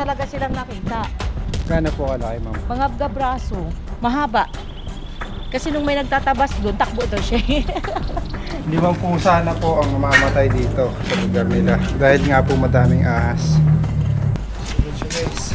talaga silang nakita. Gano'n po kalaki, ma'am? Mga gabraso, mahaba. Kasi nung may nagtatabas doon, takbo daw siya. 5 pusa na po ang mamamatay dito sa lugar nila. Dahil nga po madaming ahas. Sunod siya, guys.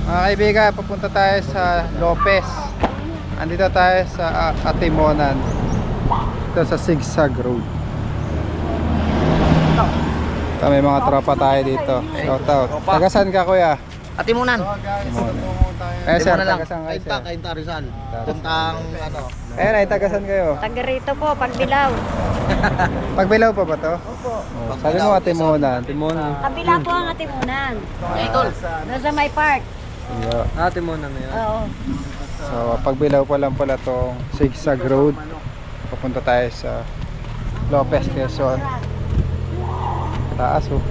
Mga kaibigan, papunta tayo sa Lopez. Andito tayo sa Atimonan. Ito sa Zigzag Road. Ito, may mga tropa tayo dito. Shout out. Tagasan ka, kuya? Atimunan. Eh sir, na lang. tagasan kayo, sir. Kainta Rizal. Puntang ano. Ayan ay, tagasan kayo. Taga rito po, Pagbilaw. Pagbilaw pa ba to? Opo. Oh, sabi mo Atimonan. Kabila po ang Atimunan. Idol. Doon sa may park. Yeah. Atimunan na yan. Oo. So, pagbilaw pa lang pala tong Zigzag Road. Papunta tayo sa Lopez, Quezon. Taas, oh.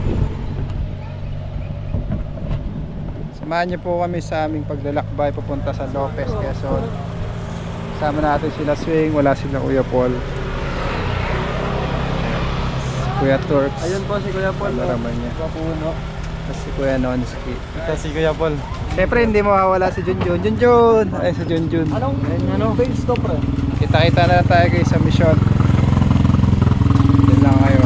Samahan niyo po kami sa aming paglalakbay papunta sa Lopez, Quezon. Kasama natin sila Swing, wala sila Kuya Paul. Kuya Turks. Ayun po si Kuya Paul. Laraman niya. Papuno. Tapos si Kuya Nonski. Ito si Kuya Paul. Siyempre hindi mawawala si Junjun. Junjun! Ay, si Junjun. Anong page to, pre? Kita-kita na lang tayo guys sa mission. Diyan lang kayo.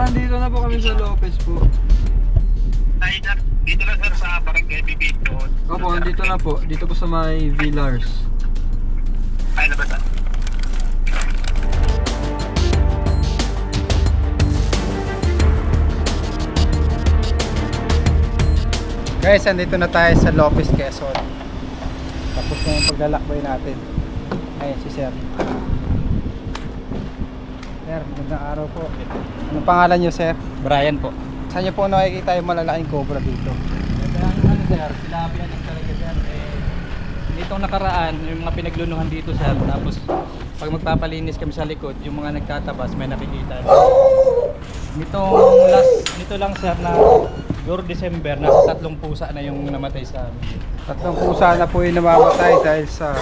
Dito na po kami sa Lopez po. Ay, dito lang sir sa Barangay Bibito. Opo, dito na po. Dito po sa may Villars. Ay, nabasa. Guys, andito na tayo sa Lopez, Quezon. Tapos na yung paglalakbay natin. Ayan si Sir. Sir, magandang araw po. Anong pangalan niyo, Sir? Brian po. Saan niyo po nakikita yung malalaking cobra dito? Ano sir, sinabi yan talaga sir. Nitong nakaraan, yung mga pinaglunuhan dito sir. Tapos pag magpapalinis kami sa likod, yung mga nagtatabas may nakikita. Nito lang sir na siguro December, nasa 3 pusa na yung namatay sa amin. 3 pusa na po yung namamatay dahil sa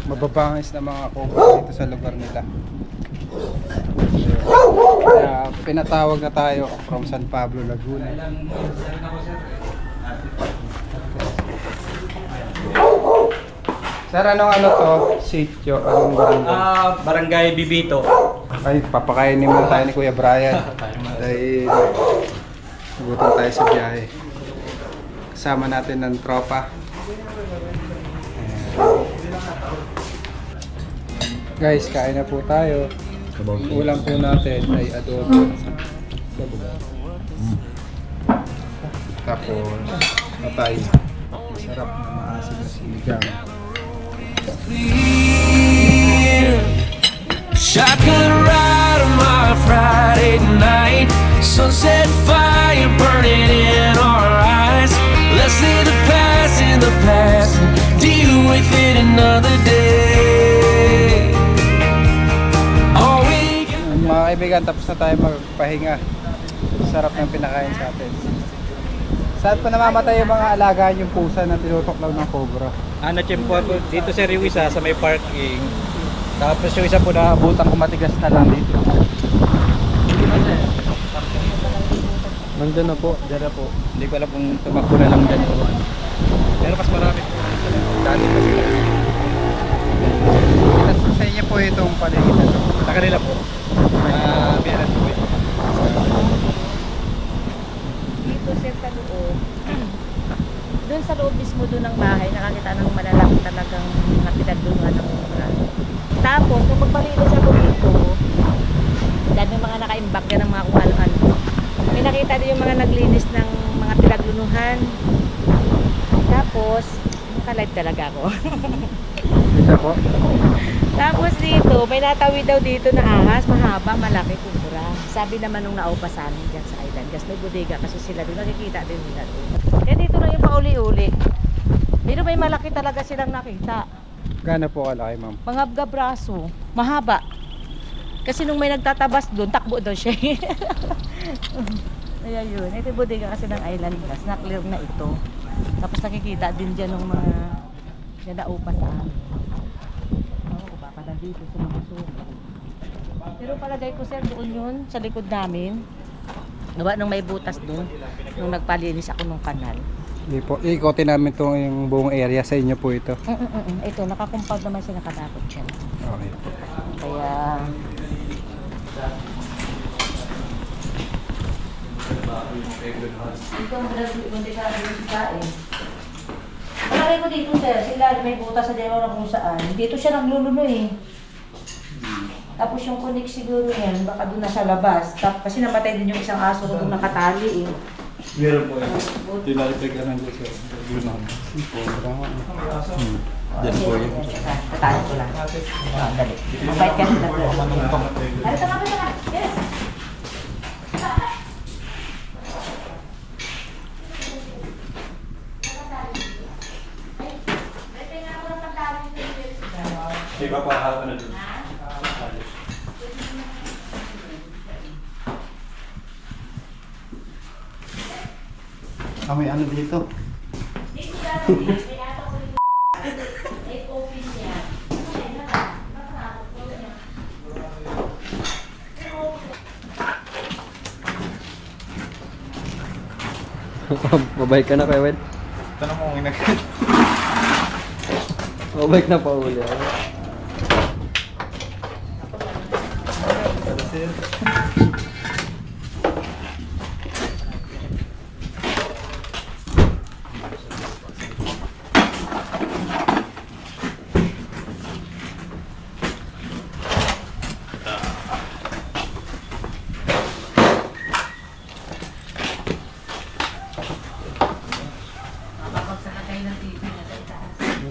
mababangis na mga cobra dito sa lugar nila. Kaya pinatawag na tayo from San Pablo, Laguna. Sir, anong to? Sitio? Anong barangay? Barangay Bibito. Ay, papakainin mo tayo ni Kuya Brian. Dahil nagutom tayo sa biyahe. Kasama natin ng tropa. Guys, kain na po tayo. Ulam po natin ay adobo. Tapos, patay. Sarap na maasim na sinigang. Shotgun ride on my Friday night, sunset fire burning in our eyes. Let's leave the past in the past and deal with it another day. kaibigan, tapos na tayo magpahinga. Sarap ng pinakain sa atin. Saan pa namamatay yung mga alagaan yung pusa na tinutuklaw ng cobra? Na-chempo po dito sir yung isa sa may parking. Tapos yung isa po na butang kumatigas na lang dito. Dito na sir. Nandiyan na po. Diyan na po. Hindi ko alam kung tumakbo na lang dyan po. Pero mas marami po. Dali po sila. Sa inyo po itong paligid na to. Sa kanila po. Meron po ito. Dito sir sa loob. Doon sa loob mismo doon ng bahay, nakakita ng malalaki talagang mga pinagdungan ng cobra. Tapos, nung magpalinis ako dito, dahil may mga nakaimbak yan ng mga kung ano-ano. May nakita din yung mga naglinis ng mga pinaglunuhan. Tapos, nakalive talaga ako. Isa po. Tapos dito, may natawid daw dito na ahas, mahaba, malaki, kubra. Sabi naman nung naupa sa amin dyan sa island, kasi may bodega kasi sila doon, nakikita din nila doon. Kaya dito lang yung pauli-uli. Pero may malaki talaga silang nakita. Gana po kalaki, ma'am? Mga braso, mahaba. Kasi nung may nagtatabas doon, takbo daw siya. Kaya yun, ito yung bodega kasi ng island gas, na-clear na ito. Tapos nakikita din dyan ng mga dyan naupa sa amin. Baka nandito sa mga suka. Pero palagay ko sir, doon yun, sa likod namin. Gawa nung may butas doon, nung nagpalinis ako ng kanal. Hindi po. Ikotin namin itong yung buong area. Sa inyo po ito. Ito, nakakumpag naman siya, nakadakot siya. Okay po. Kaya... Ito ang pinag-ibundikado yung kain. Palagay ko dito sir, sila may butas sa dalawa na kung saan. Dito siya nagluluno eh. Tapos yung kunik siguro yan, baka doon na sa labas. Kasi namatay din yung isang aso ko doon nakatali eh. Meron po yan. Tinalipig ka ng gusto. Glunahan. Diyan po yun. Tatalo ko lang. Dali. Mabait ka sila. Ay, tama ka na. Yes. Iba pa ako na doon. May ano dito? Mabait ka na kay Wed. Tanong mo kung Mabait na pa uli.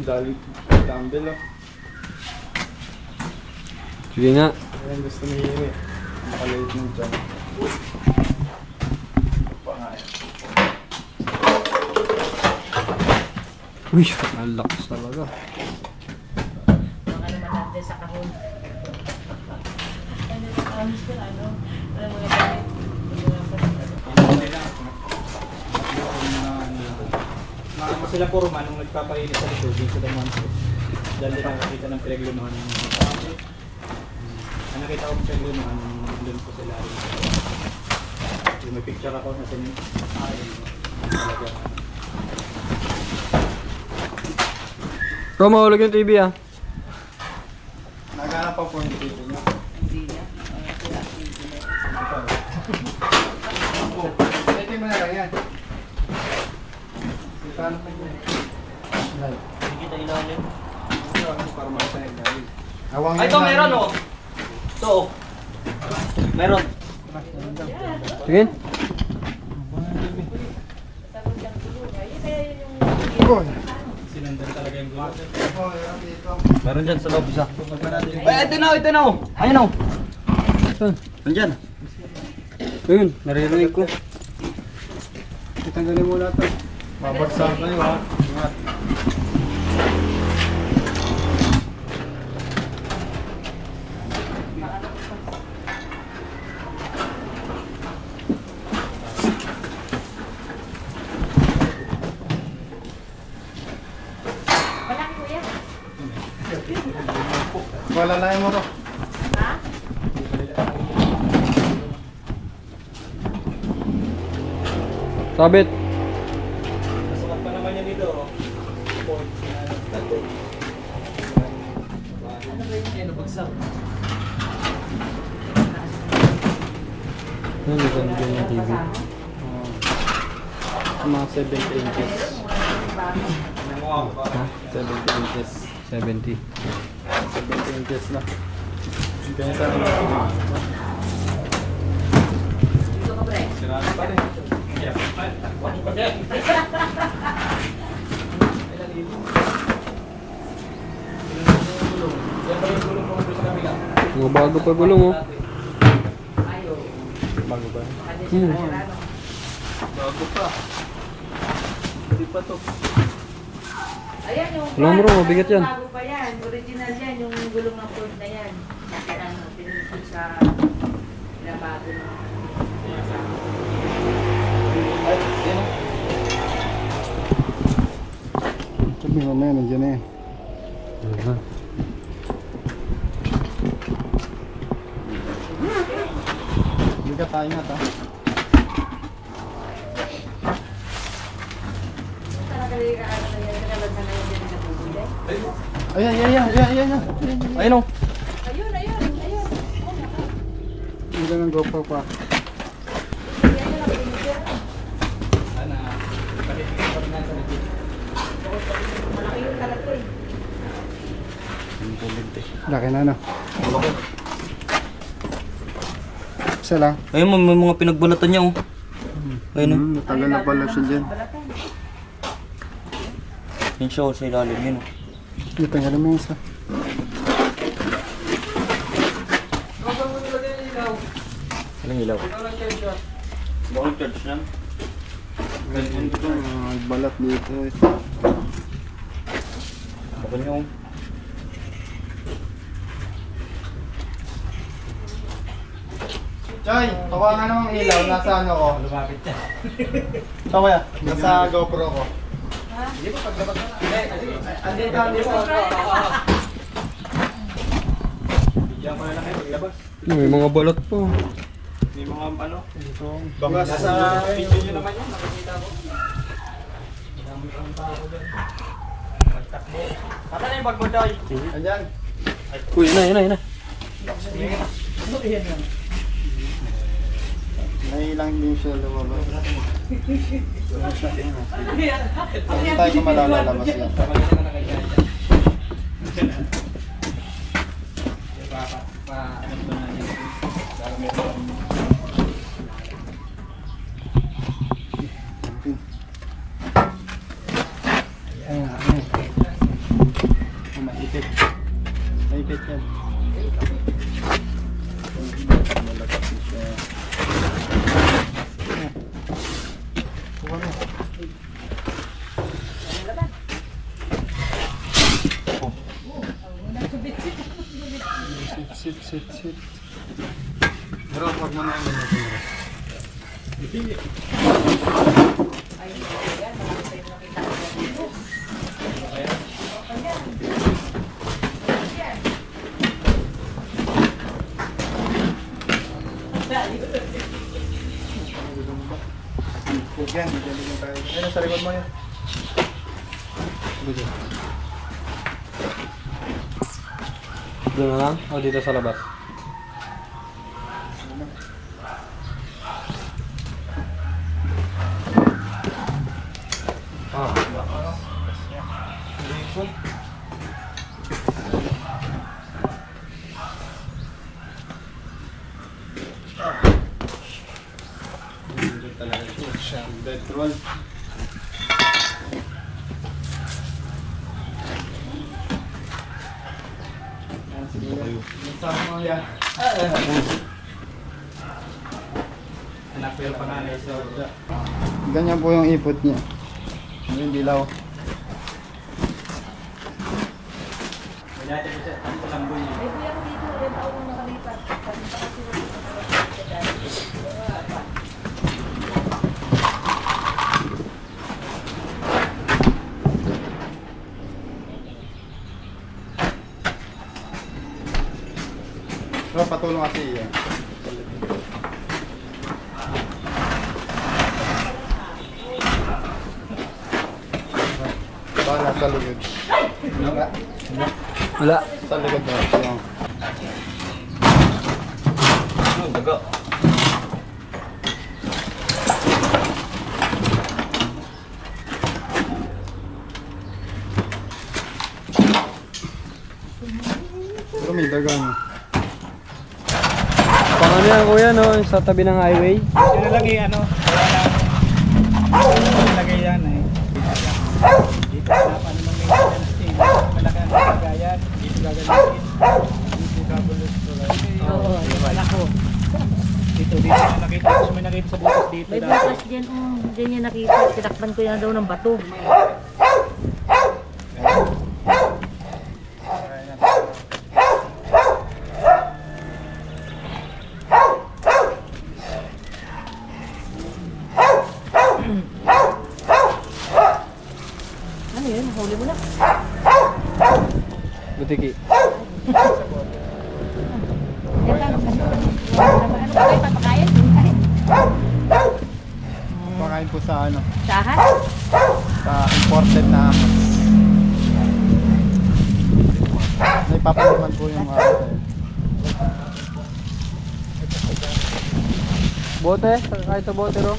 Dali. Dumbbell oh. Sige nga. Ayan gusto ni Hiri. Makalait ng dyan. Uy, ang lakas talaga. Baka naman natin sa kahon. Ano sa kahon ko na ano? Ano mga damit? Sila puro man nung nagpapainis sa likod dito naman po. Dahil din nakakita ng pinaglunuhan ng nakita ko pinaglunuhan doon po sila. Yung may picture ako na sinip. Talaga. Ikaw mahulog yung TV ah. Naghanap pa po yung dito niya. Ito mo na lang yan. Saan pa yun? Kita ilalim. Para masaya dahil. Ay, ito meron oh. Ito oh. Meron. Sige. Sinandan talaga yung gulo. Meron dyan sa loob isa. Ay, ito na, ito na oh. Ayun oh. Saan? Nandyan. Ayun, naririnig ko. Itanggalin mo lahat. Babagsak na yun ha. Ingat. Wala lang mo ro. Sabit. Nasukat pa naman yan dito. Ano bagsak? Ano yung ganyan yung TV? Mga 70 inches. Ha? 70 inches. 70. 70 inches na. Ganyan sa ano. Dito ka, pre. Siraan pa rin. Mga bago pa gulong oh. Ayo. Bago ba? Bago pa. Hindi pa to. Ayan yung Alam mo, bro, mabigat yan. Bago pa yan. Original yan. Yung gulong ng Ford na yan. Kaya ano, pinunod sa pinabago ng Ay, yan o. Sabi mo na yan, nandiyan na yan. Aha. Hindi ka tayo nga ta. Ayan. Ayun o. Ayun. Hindi ng GoPro pa. Sana. Palitin pa rin natin. Malaki yung talaga eh. Laki na no. Isa lang. Ayun, may mga pinagbalatan niya oh. Ayun oh. Natagal na pala siya dyan. Yun siya oh, sa ilalim yun oh. Dito nga naman isa. Anong ilaw? Bakit charge niyan? Balat dito eh. Bakit niyo oh. Choy, tawa nga namang ilaw. Nasa ano ko? Lumapit yan. Tawa ya. Nasa GoPro ko. Bigyan ko na lang kayo paglabas. May mga balot pa. May mga ano. Baka Nasa video nyo naman yan. Nakikita ko. Madami ang tao dyan. Pagtakbo. Pata na yung bag mo, Choy. Ayan. Uy, yun na. Nailang din siya lumabas. Hindi tayo ko malalalabas yan. Kapag ka na nakikita dyan. Ano to na yun? Para meron. Maipit. Maipit yan. Malakas siya. Sit. Pero wag mo na yung yan, dito tayo. Ayun, sa likod mo yan. Doon na lang? O dito sa labas? Dito talaga siya. Dead roll. Yan, siguro. Nasama mo yan. Anak pero panganay sa Ganyan po yung ipot niya. Yung dilaw. Kaya dyan siya. Ano ko lang bunyi. May kuya ko dito. Ilan taon nang nakalipat. Kasi pa kasi Magpapatulong kasi yan. Baka nasa likod. Wala. Wala. Sa likod na. Yan. Daga. Pero may dagang. Pang ano yan kuya no? Sa tabi ng highway. Yun nalagay ano, wala lang. Nalagay yan eh. Dito wala pa naman may maintenance team. Malaki ang nalagayan. Dito gagalitin. Dito gagulos. Oo, yung anak ko. Dito na nakita. Gusto may nakita sa butas dito. May dati. butas dyan, dyan niya nakita. Tinakban ko yan daw ng bato. Ano yun? Huli mo na. Butiki. Yan lang. Ano ba kayo papakain? Pakain po sa ano. Sahan? Sa imported na ahas. Naipapalaman po yung ahas. Bote? Kahit sa bote ro.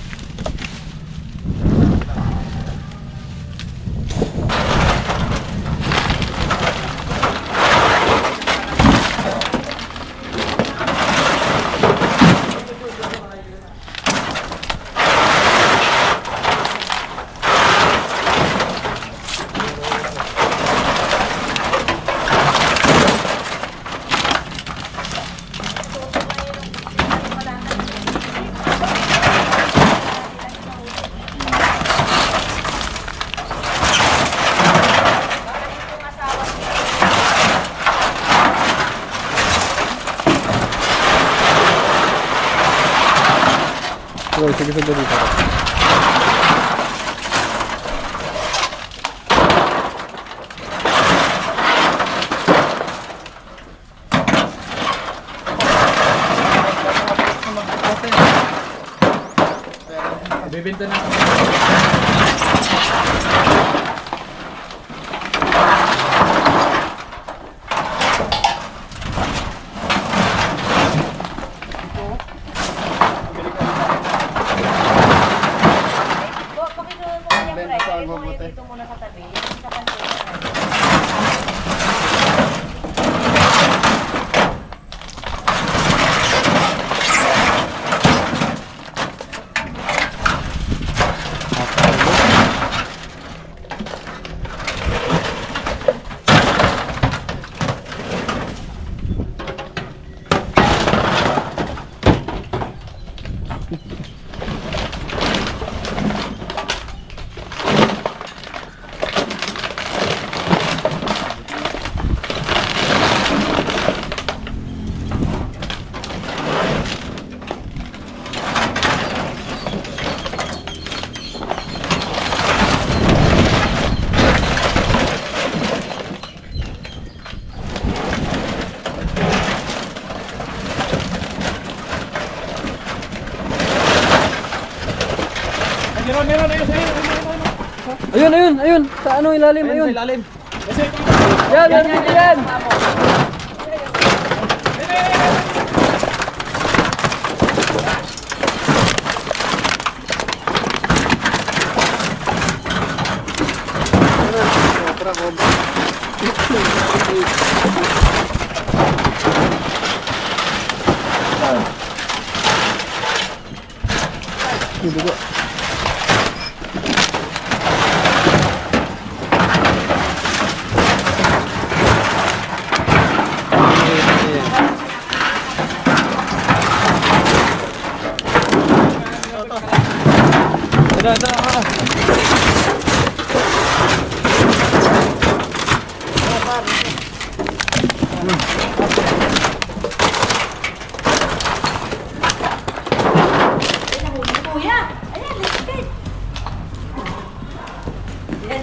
Sige, sige dito. Bibenta na. Pakinuha mo kanyang Benta sa break. agbobote. Dito muna sa tabi. Sa kanto. Meron. Ayun. Sa ano ilalim, ayun. Sa ilalim. Yan. Kuya! Ayan, let's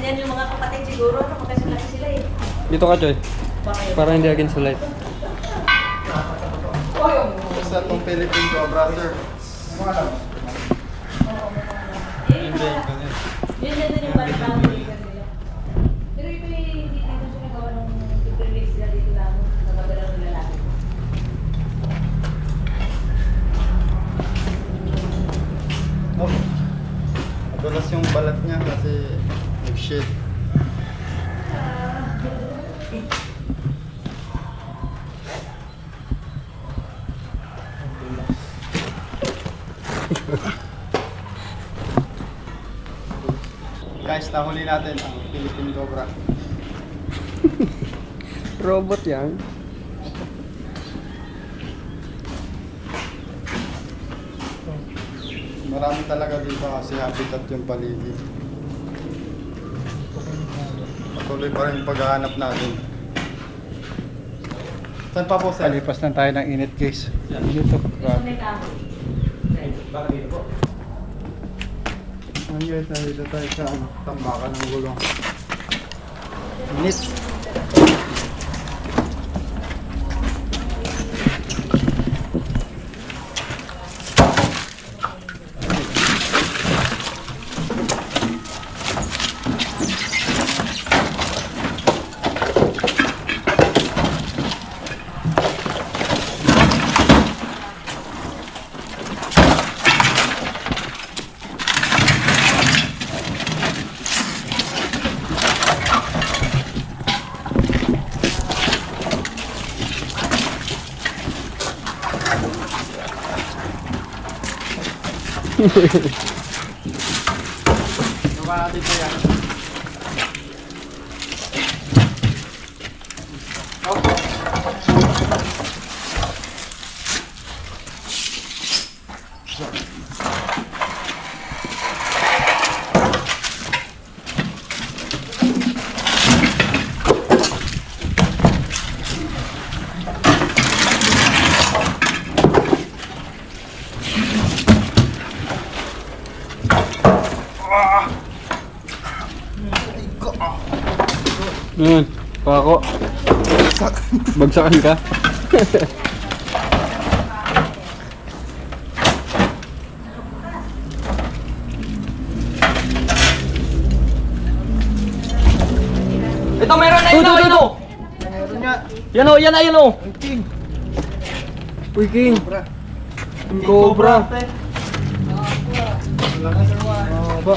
Yan yung mga kapatid siguro. Magkasilaki sila eh. Dito ka, Choy. Para hindi agin sa light. sa itong Philippine Cobra, sir? Ano ka lang? Yun din yung panabago nila. Pero ito hindi dito siya nagawa ng release sila dito lang. Nagagalaw ng lalaki. Oh. Madulas yung balat niya kasi nag-shit. Guys, nahuli natin ang Philippine Cobra. Robot yan. Marami talaga dito kasi habitat yung paligid. Patuloy pa rin yung paghahanap natin. Saan pa po, sir? Palipas na tayo ng init, guys. Dito. Ito may kahoy. Ang guys, nandito tayo sa tambakan ng gulong. Init. Gawa natin ito yan. Pako. Bagsakan ka. Ito, meron na yun, Ito. Meron nga. Yan o, yan na yun o. Uy, King. Yung Cobra. Oh, ba?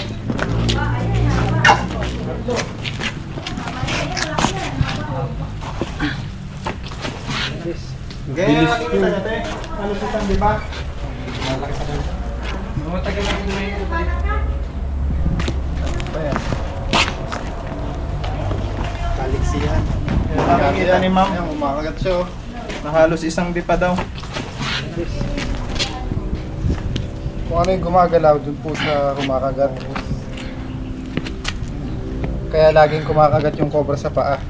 Ganyan na nakikita natin. Halusitan, di ba? Matagal na kumain ko pa. Ayan. Kaliksihan. Nakikita ni ma'am. Ayan, umakagat siya oh. Na halos isang bipa daw. Kung ano yung gumagalaw dun po sa kumakagat. Kaya laging kumakagat yung cobra sa paa.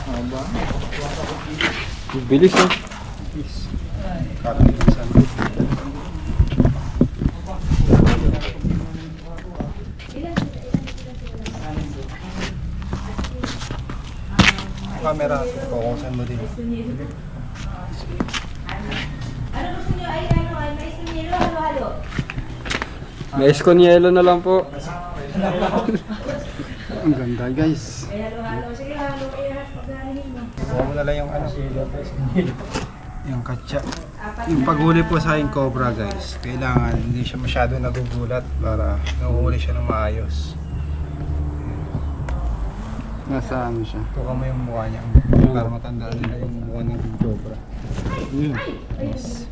Aba, Bilis eh. kakalisan. Camera, kukusan mo din. Ano gusto nyo? Ay, may sunilo, halo-halo. May esconielo na lang po. Ang ganda guys. May halo-halo. Sige, halo kayo. Pagdalihin mo. Kuha mo na lang yung ano. Yung katsa. Yung paghuli po sa aking cobra guys, kailangan hindi siya masyado nagugulat para nahuhuli siya ng maayos. Nasaan siya? Tuka mo yung mukha niya para matandaan nila yung mukha ng cobra. Yes.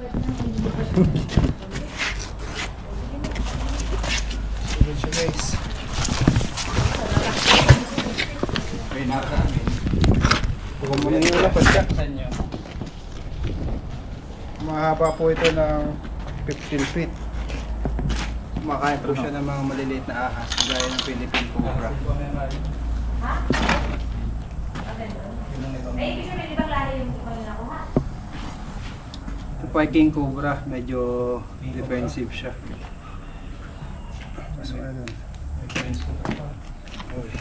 Good siya guys. Tuka mo na yung lapad siya. Mahaba po ito ng 15 feet. Kumakain po siya ng mga maliliit na ahas gaya ng Philippine Cobra. Ay, ibig sabihin, di ba klaro yung mga nakuha? Ito po ay King Cobra, medyo defensive siya. Mas wala dun. Uy.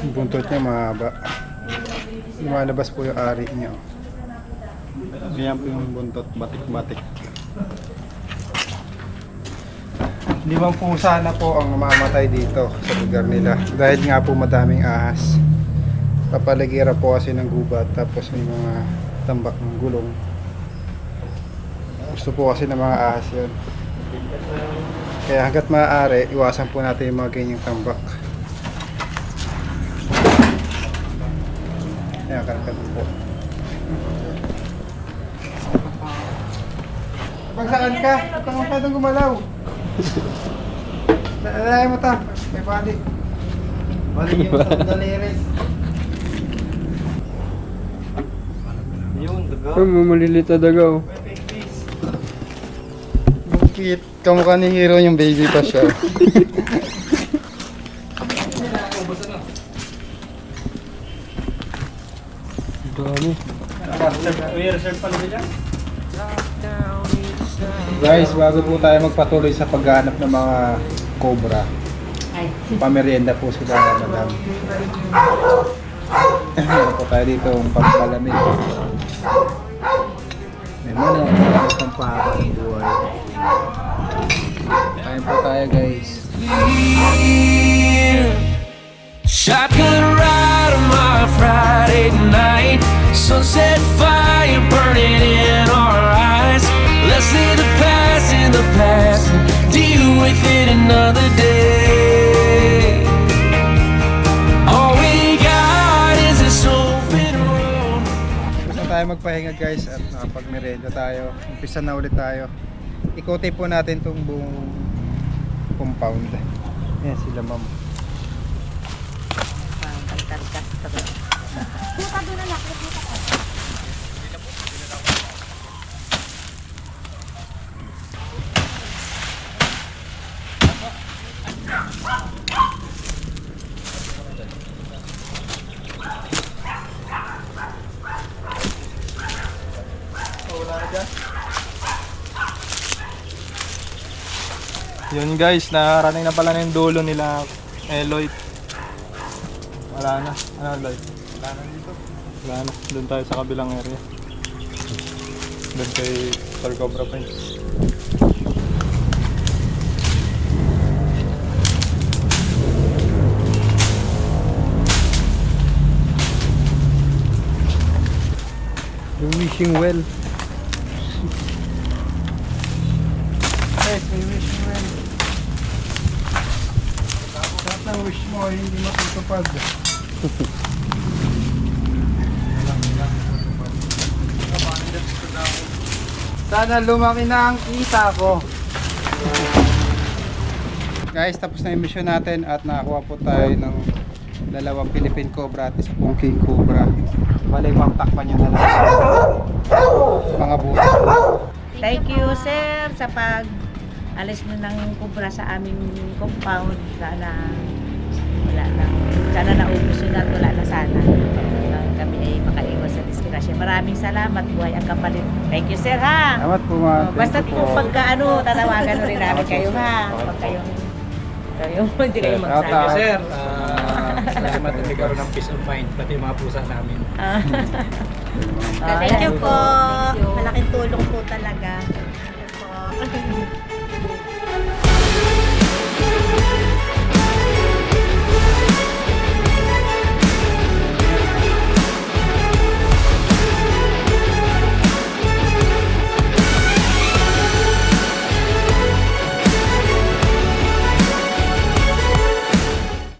Yung buntot niya mahaba. Lumalabas po yung ari niya. Ganyan po yung buntot, batik-batik. Limang pusa na po ang mamatay dito sa lugar nila. Dahil nga po madaming ahas. Papaligira po kasi ng gubat, tapos may mga tambak ng gulong. Gusto po kasi ng mga ahas yun. Kaya hanggat maaari, iwasan po natin yung mga ganyang tambak. Ayan, karkat po. Pag saan ka? Huwag kang masyadong gumalaw. Alay mo ta. May bali. Bali yung sa daliri. Maliliit na dagaw. Bukit. Kamukha ni Hero yung baby pa siya. Dami. Reserve pala ba dyan? Guys, bago po tayo magpatuloy sa paghahanap ng mga cobra, Ay. pamerienda po sila na madam. Meron po tayo dito ang pampalamig. May manok, ang pahaba ng buhay. Kain po tayo guys. Shotgun ride on my Friday night. Sunset fire burning in our eyes. Let's leave the past in the past and deal with it another day. All we got is this open road. Gusto tayo magpahinga guys at nakapagmerienda tayo. Umpisa na ulit tayo. Ikutin po natin itong buong compound. Yan sila ma'am. Yun guys, nakarating na pala na yung dulo nila Eloy. Wala na. Ano Eloy? Wala na dito. Wala na. Doon tayo sa kabilang area. Doon kay Sir Cobra Pines. Yung wishing well. Guys, may wishing well. Lahat ng wish mo ay hindi matutupad. Sana lumaki na ang kita ko. Guys, tapos na yung mission natin at nakakuha po tayo ng dalawang Philippine Cobra at isa pong King Cobra. Balik mamtakpan nyo na lang mga butas. Thank you, sir, sa pag-alis nyo ng kubra sa aming compound. Sana wala na. Sana naubos yun at wala na sana. Kami ay makaiwas sa disgrasya. Maraming salamat. Buhay ang kapalit. Thank you, sir, ha? Salamat po mga. Basta kung pagka tatawagan rin namin kayo, ha? Pag kayong hindi kayo magsabi. Sir, salamat at nagkaroon ng peace of mind, pati yung mga pusa namin. Thank you po. Malaking tulong po talaga. Thank you po.